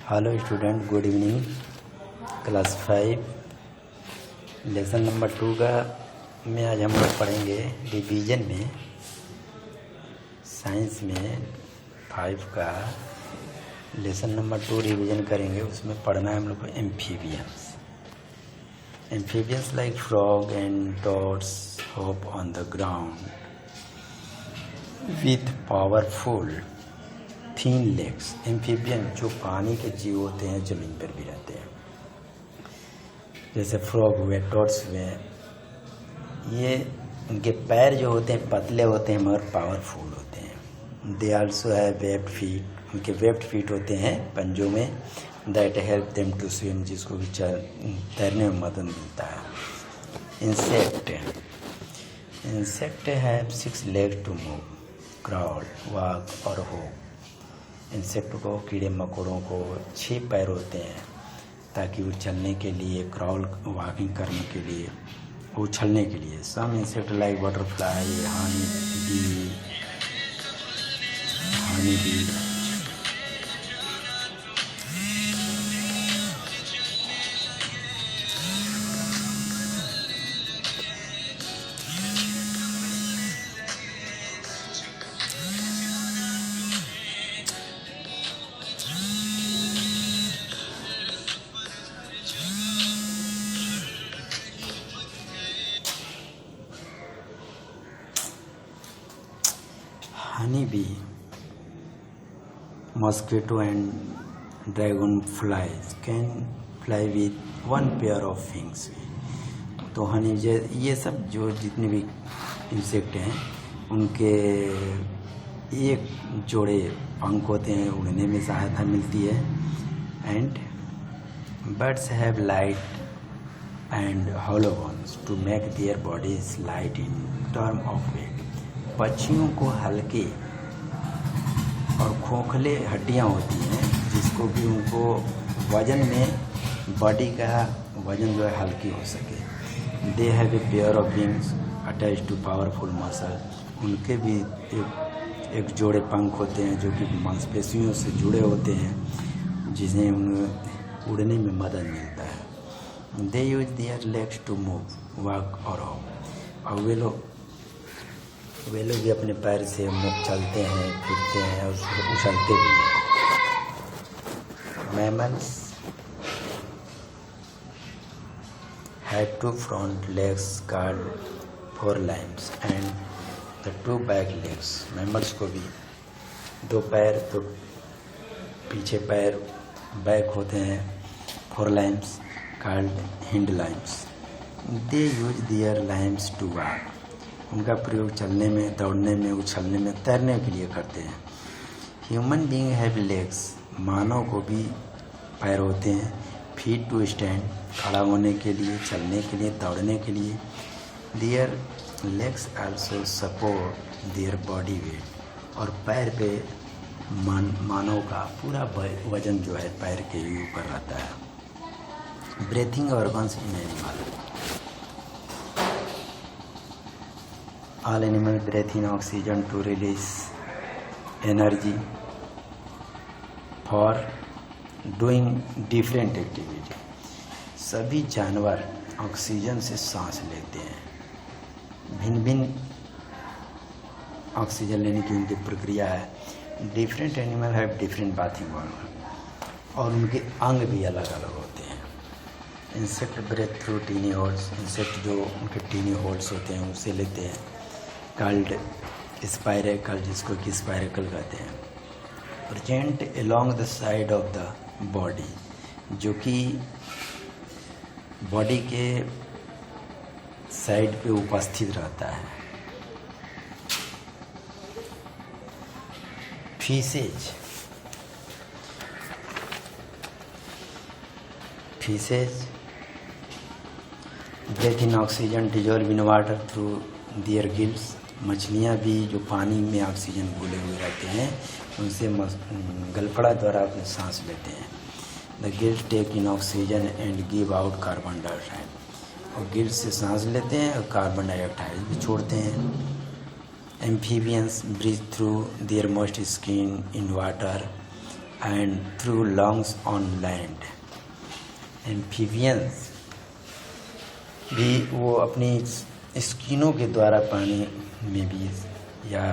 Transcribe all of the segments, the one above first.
Hello student, good evening. Class 5 lesson number 2 का में आज हम लोग पढ़ेंगे रिवीजन में। साइंस में 5 का लेसन नंबर 2 रिवीजन करेंगे। उसमें पढ़ना है हम लोग को amphibians like frog and toads hop on the ground with powerful thin legs. Amphibian जो पानी के जीव होते हैं, जमीन पर भी रहते हैं, जैसे फ्रॉग हुए, टॉड्स हुए। ये उनके पैर जो होते हैं पतले होते हैं मगर पावरफुल होते हैं। They also have webbed feet. उनके वेब्ड फीट होते हैं पंजों में, that help them to swim, जिसको भी तैरने में मदद मिलता है। Insect have 6 legs to move, crawl, walk और होप। इंसेक्ट को, कीड़े मकोड़ों को 6 पैर होते हैं ताकि वो चलने के लिए, क्राउल वॉकिंग करने के लिए, उछलने के लिए। Some insect like butterfly, honey bee. Honey bee, mosquito and dragonflies can fly with 1 pair of wings. तो हनी ये सब जो जितने भी इंसेक्ट हैं उनके एक जोड़े पंख होते हैं, उड़ने में सहायता मिलती है। And birds have light and hollow bones to make their bodies light in term of weight. पक्षियों को हल्के और खोखले हड्डियां होती हैं, जिसको भी उनको वजन में, बॉडी का वजन जो है हल्की हो सके। They have a pair of wings attach to powerful muscle. उनके भी एक जोड़े पंख होते हैं जो कि मांसपेशियों से जुड़े होते हैं, जिन्हें उन्हें उड़ने में मदद मिलता है। They use their legs to move, walk और हॉप। और वे लोग भी अपने पैर से चलते हैं, फिरते हैं और उछलते भी हैं। Mammals have 2 front legs called forelimbs and the 2 back legs. Mammals को भी 2 पैर, 2 पीछे पैर, बैक होते हैं, forelimbs called hind limbs. They use their limbs to walk. उनका प्रयोग चलने में, दौड़ने में, उछलने में, तैरने के लिए करते हैं। Human being have legs. मानव को भी पैर होते हैं। फीट टू स्टैंड, खड़ा होने के लिए, चलने के लिए, दौड़ने के लिए। There legs also support their body weight. और पैर पे मानव का पूरा वजन जो है पैर के ऊपर रहता है। Breathing organs in animal. All animals breathe in oxygen to release energy for doing different activity. सभी जानवर ऑक्सीजन से सांस लेते हैं। भिन्न भिन्न ऑक्सीजन लेने की उनकी प्रक्रिया है। Different animal have different breathing organ, और उनके अंग भी अलग अलग होते हैं। Insect breathe through tiny holes. Insect जो उनके टीनी होल्स होते हैं उससे लेते हैं। कल्ड स्पायरेकल, जिसको कि स्पायरेकल कहते हैं। Present along the side of the body, जो कि बॉडी के साइड पे उपस्थित रहता है। Fishes breathe in oxygen dissolve in water through their gills. मछलियाँ भी जो पानी में ऑक्सीजन घुले हुए रहते हैं, उनसे गलफड़ा द्वारा अपनी सांस लेते हैं। The gills take in oxygen and give out carbon dioxide. और गिल्स से सांस लेते हैं और कार्बन डाइऑक्साइड भी छोड़ते हैं। Amphibians breathe through their moist skin in water and through lungs on land. Amphibians भी वो अपनी स्किनों के द्वारा पानी में भी या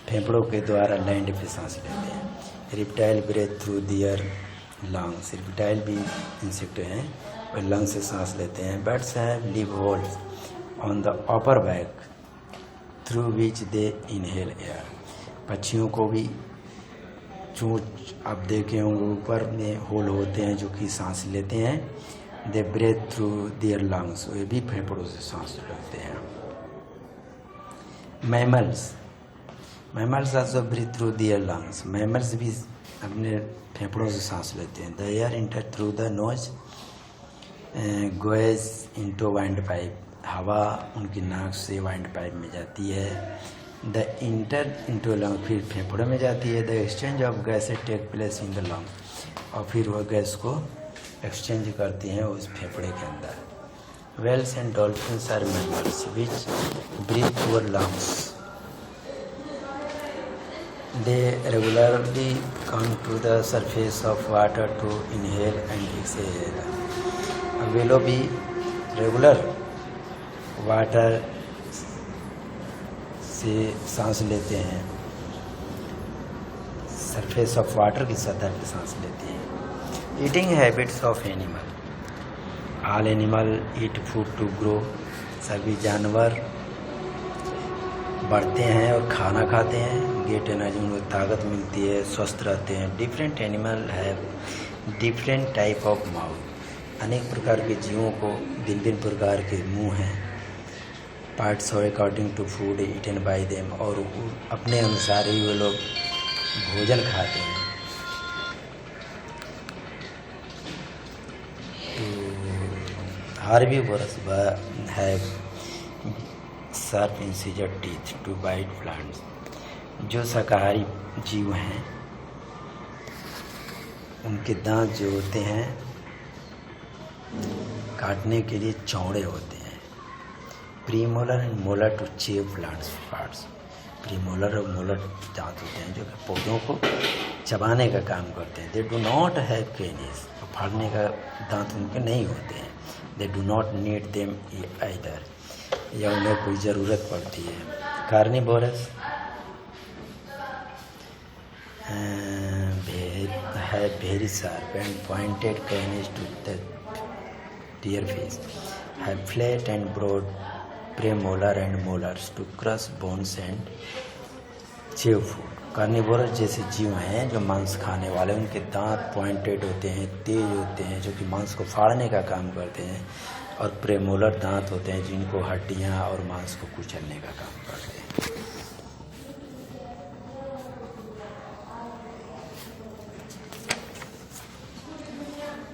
फेफड़ों के द्वारा लैंड पे सांस लेते हैं. Reptile breathe through their lungs. Reptile भी इंसेक्ट हैं और लंग से सांस लेते हैं. Birds have live holes on the upper back through which they inhale air. पक्षियों को भी चोंच आप देखे होंगे ऊपर में होल होते हैं जो कि सांस लेते हैं. They breathe through their lungs. वे भी फेफड़ों से सांस लेते हैं. Mammals also breathe through their lungs. Mammals भी अपने फेफड़ों से सांस लेते हैं. The air enter through the nose goes into windpipe. हवा उनकी नाक से वाइंड पाइप में जाती है. द इंटर इंटू लंग फिर फेफड़ों में जाती है. The exchange of gases take place in the lung. और फिर वह गैस को एक्सचेंज करती हैं उस फेफड़े के अंदर. Whales and dolphins are mammals which breathe through lungs. They regularly come to the surface of water to inhale and exhale. वे लोग भी रेगुलर वाटर से सांस लेते हैं. सरफेस ऑफ वाटर की सतह पर सांस लेते हैं. Eating habits of animal. All animal eat food to grow. सभी जानवर बढ़ते हैं और खाना खाते हैं. गेट एनर्जी, उनको ताकत मिलती है, स्वस्थ रहते हैं. Different animal have different type of mouth. अनेक प्रकार के जीवों को भिन्न भिन्न प्रकार के मुंह हैं. पार्ट्स और according to food eaten by them. और अपने अनुसार ही वे लोग भोजन खाते हैं. Herbivores have sharp incisor teeth to bite plants. जो शाकाहारी जीव हैं उनके दांत जो होते हैं काटने के लिए चौड़े होते हैं. Premolar and molar to chew plants parts. Premolar और मोलर दांत होते हैं जो कि पौधों को चबाने का काम करते हैं. They do not have canines. फाड़ने का दांत उनके नहीं होते हैं. They do not need them either. या उन्हें कोई ज़रूरत पड़ती है. कार्निवोरस है very sharp and pointed canines to the deer fish. Have flat and broad premolar and molars to crush bones and chew food. Carnivorous जैसे जीव हैं जो मांस खाने वाले. उनके दांत पॉइंटेड होते हैं, तेज होते हैं, जो कि मांस को फाड़ने का काम करते हैं. और प्रेमोलर दांत होते हैं जिनको हड्डियां और मांस को कुचलने का काम करते हैं.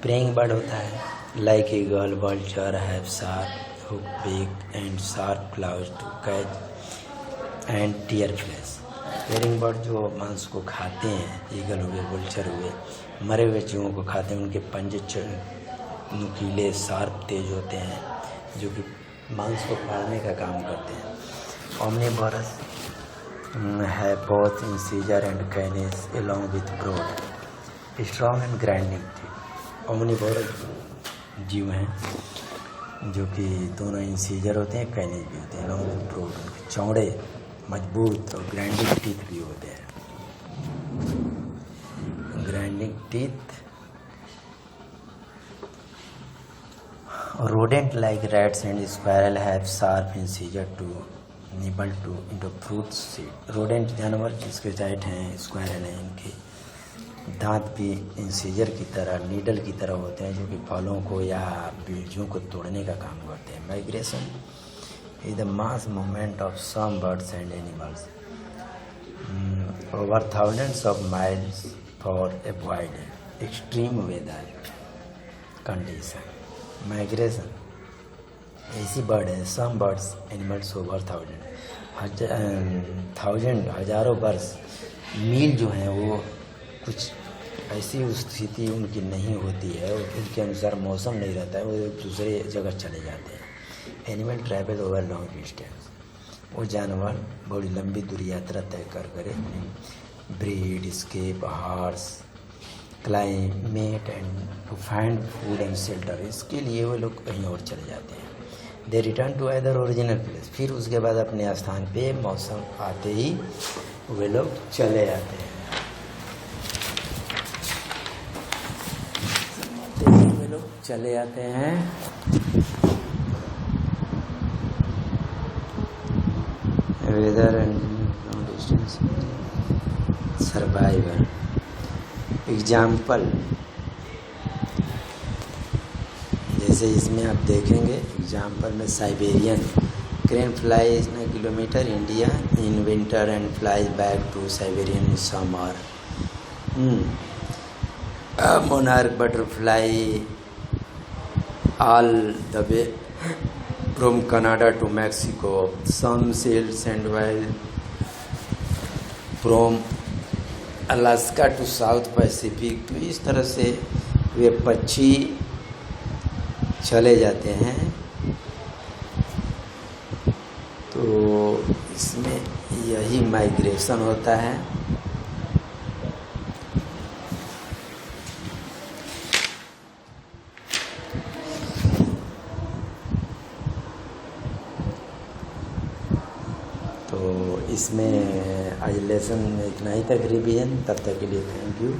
प्रेइंग बर्ड होता है. Like eagle, vulture have sharp hook beak and sharp claws to catch and tear flesh. Praying bird जो मांस को खाते हैं, ईगल हुए, वल्चर हुए, मरे हुए जीवों को खाते हैं. उनके पंजे नुकीले, शार्प, तेज होते हैं जो कि मांस को फाड़ने का काम करते हैं. ओमनिवोरस है both incisor and canines along with broad, strong and grinding teeth. Omnivorous जीव हैं जो कि दोनों इंसीजर होते हैं, कैनिस भी होते हैं. लॉन्ग विद ब्रॉड, उनके चौड़े, मजबूत और ग्राइंडिंग टीथ भी होते हैं. Grinding teeth. rodent like rats and squirrel have sharp incisor to nibble to into fruit seed. rodent जानवर जिसके जाइट हैं, स्क्वायरल हैं, इनके दांत भी इंसीजर की तरह, नीडल की तरह होते हैं जो कि फलों को या बीजों को तोड़ने का काम करते हैं. Migration is the mass movement of some birds and animals over thousands of miles for avoid extreme weather condition. Migration ऐसी बर्ड है, some birds animals over thousand हजारों वर्ष मील जो हैं वो कुछ ऐसी स्थिति उनकी नहीं होती है और उनके अनुसार मौसम नहीं रहता है, वो दूसरे जगह चले जाते हैं. Animal travel over long distance. वो जानवर बड़ी लंबी दूरी यात्रा तय कर करे. Breed, escape, harsh climate and to find food and shelter, इसके लिए वो लोग कहीं और चले जाते हैं। They return to other original place, फिर उसके बाद अपने स्थान पे मौसम आते ही वे लोग चले जाते हैं। वे लोग चले जाते हैं। Weather and distance, survival. Example, जैसे इसमें आप देखेंगे एग्जाम्पल में Siberian crane flies in kilometre India in winter and flies back to Siberian in summer. Monarch butterfly all the way from Canada to Mexico, some sails and wild from Alaska to South Pacific। तो इस तरह से वे पक्षी चले जाते हैं। तो इसमें यही माइग्रेशन होता है। तो इसमें आज लेसन इतना ही तक रिवीजन, तब तक के लिए थैंक यू।